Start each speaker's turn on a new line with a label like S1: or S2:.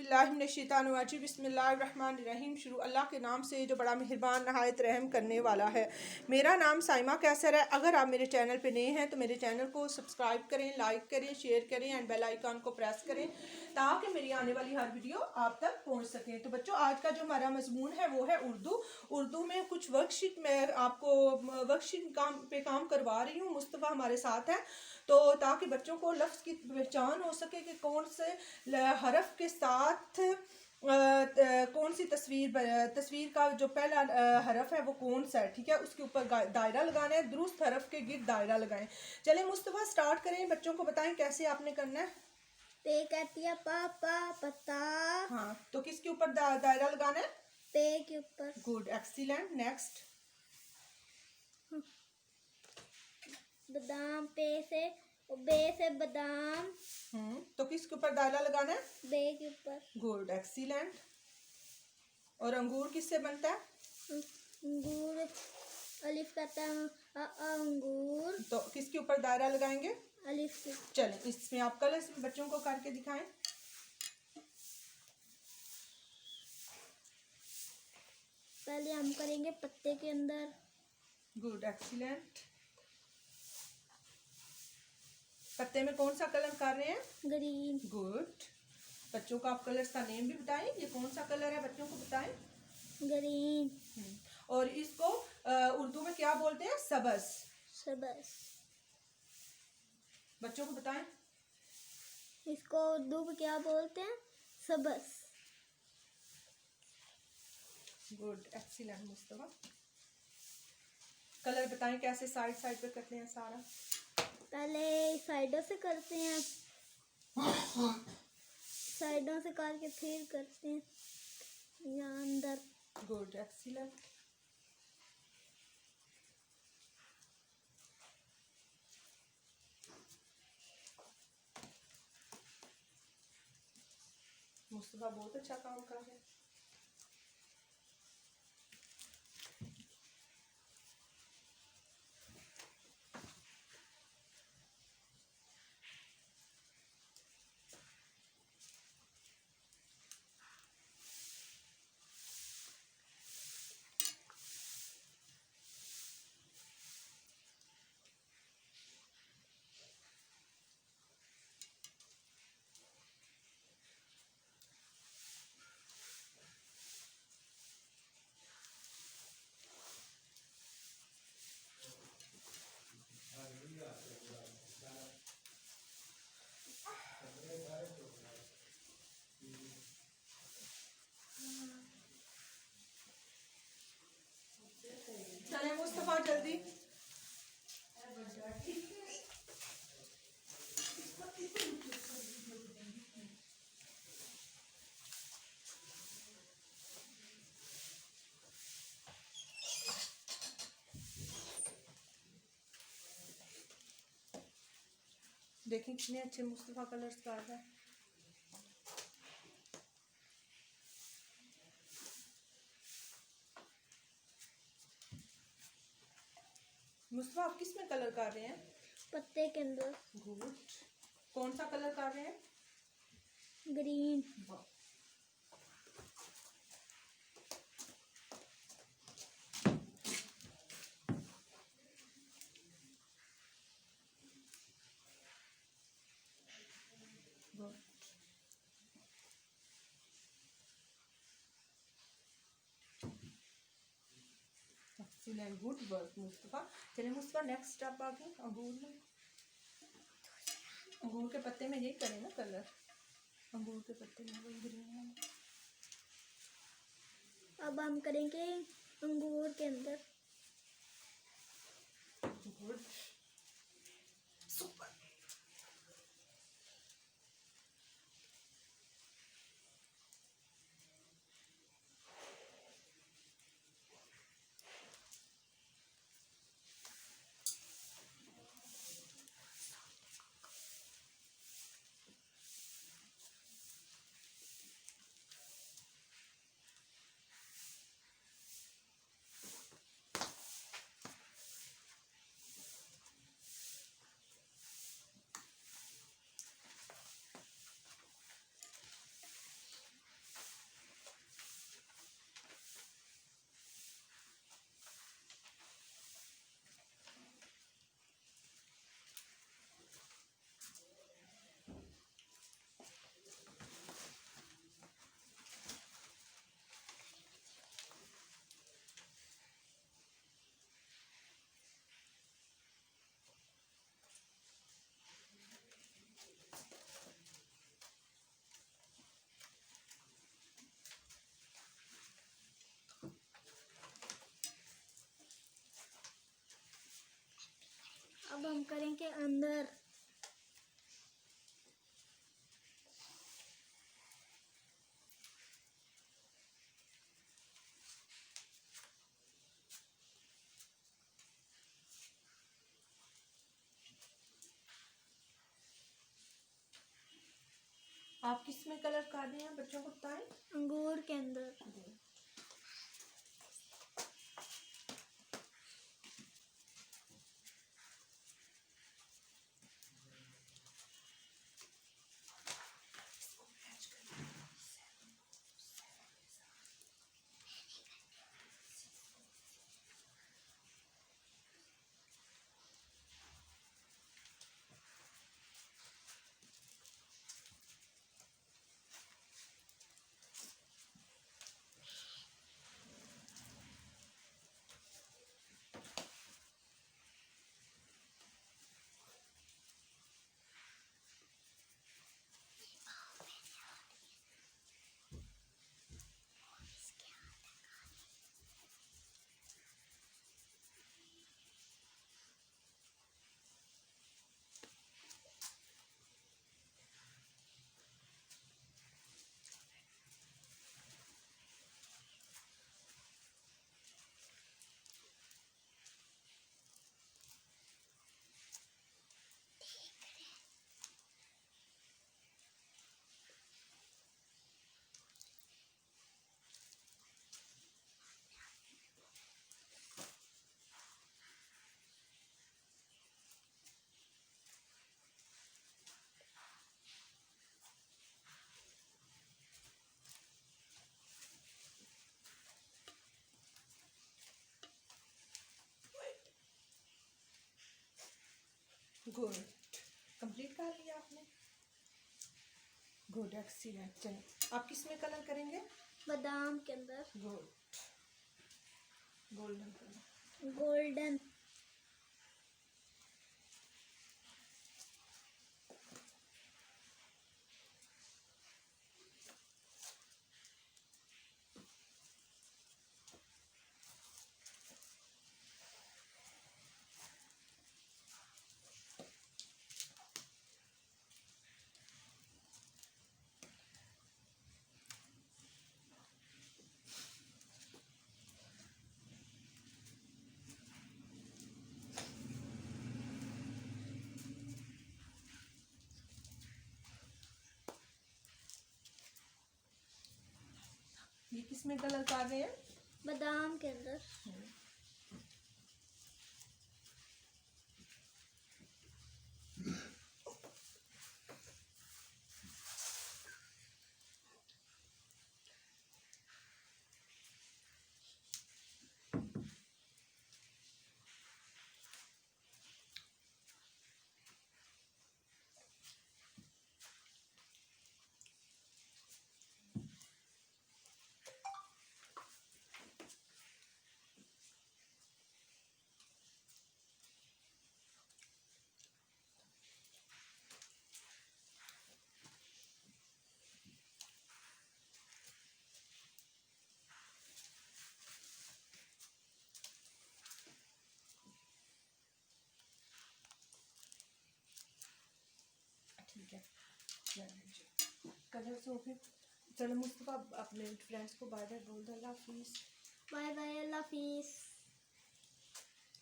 S1: औज़ुबिल्लाहिमिनश्शैतानिर्रजीम बिस्मिल्लाहिर्रहमानिर्रहीम। शुरू अल्लाह के नाम से जो बड़ा मेहरबान नहायत रहम करने वाला है। मेरा नाम साइमा कैसर है। अगर आप मेरे चैनल पे नए हैं तो मेरे चैनल को सब्सक्राइब करें, लाइक करें, शेयर करें एंड बेल आइकन को प्रेस करें ताकि मेरी आने वाली हर वीडियो आप तक पहुंच सके। तो बच्चों, आज का जो हमारा मजमून है वो है उर्दू में कुछ वर्कशीट में आपको वर्कशीट काम करवा रही हूँ। मुस्तफ़ा हमारे साथ है तो ताकि बच्चों को लफ्ज़ की पहचान हो सके कि कौन से हरफ के साथ कौन सी तस्वीर का जो पहला हरफ है वो कौन सा है। ठीक है, उसके ऊपर दायरा लगाना है, दुरुस्त हरफ के गिर्द दायरा लगाएं। चलें मुस्तफ़ा, स्टार्ट करें, बच्चों को बताएं कैसे आपने करना है।
S2: पे कहती है पापा पता।
S1: हाँ, तो किसके ऊपर दायरा लगाना है?
S2: पे के ऊपर।
S1: Good, excellent. नेक्स्ट।
S2: बादाम बे से बादाम।
S1: तो किसके ऊपर दायरा लगाना है?
S2: बे के ऊपर।
S1: Good, excellent. और अंगूर किससे बनता है?
S2: अंगूर अलिफ कहता है अंगूर।
S1: तो किसके ऊपर दायरा लगाएंगे?
S2: अलिफ से।
S1: चलें, इसमें आप कलर्स बच्चों को करके दिखाएं।
S2: पहले हम करेंगे पत्ते के अंदर।
S1: Good, excellent. पत्ते में कौन सा कलर कर रहे हैं?
S2: ग्रीन।
S1: गुड। बच्चों को आप कलर्स का नेम भी बताएं, ये कौन सा कलर है बच्चों को बताएं।
S2: ग्रीन।
S1: और इसको उर्दू में क्या बोलते हैं? सबस।
S2: सबस।
S1: बच्चों को बताएं।
S2: इसको उर्दू में क्या बोलते हैं? सबस।
S1: Good, excellent Mustafa. कलर बताएं कैसे साइड साइड पे करते हैं सारा।
S2: पहले साइडों से करते हैं, साइडों से करके फिर करते हैं यहाँ अंदर।
S1: Good, excellent. मुस्तफा बहुत अच्छा काम कर रहे हैं। चलें मुस्तफा जल्दी। देखें कितने अच्छे मुस्तफा कलर्स कर रहा है। मुस्तफा आप किस में कलर कर रहे हैं?
S2: पत्ते के अंदर।
S1: गुड। कौन सा कलर कर रहे हैं?
S2: ग्रीन।
S1: Good work Mustafa. चलिए मुस्तफा, नेक्स्ट स्टेप आगे अंगूर में। अंगूर के पत्ते में यही करें ना कलर। अंगूर के पत्ते में वही ग्रीन।
S2: अब हम करेंगे अंगूर के अंदर।
S1: Good, super.
S2: हम करेंगे अंदर।
S1: आप किस में कलर कर रहे हैं, बच्चों को बताएं।
S2: अंगूर के अंदर।
S1: गुड, कंप्लीट कर लिया आपने। Good, excellent. चलिए आप किस में कलर करेंगे।
S2: बादाम के अंदर।
S1: Good, golden colour.
S2: गोल्डन।
S1: ये किस में कलर कर रहे हैं।
S2: बादाम के अंदर।
S1: ठीक है, कलर हो गए। चलो मुस्तफा अपने फ्रेंड्स को बाय बाय बोल दो। अल्लाह हाफिज़।
S2: बाय बाय, अल्लाह हाफिज़।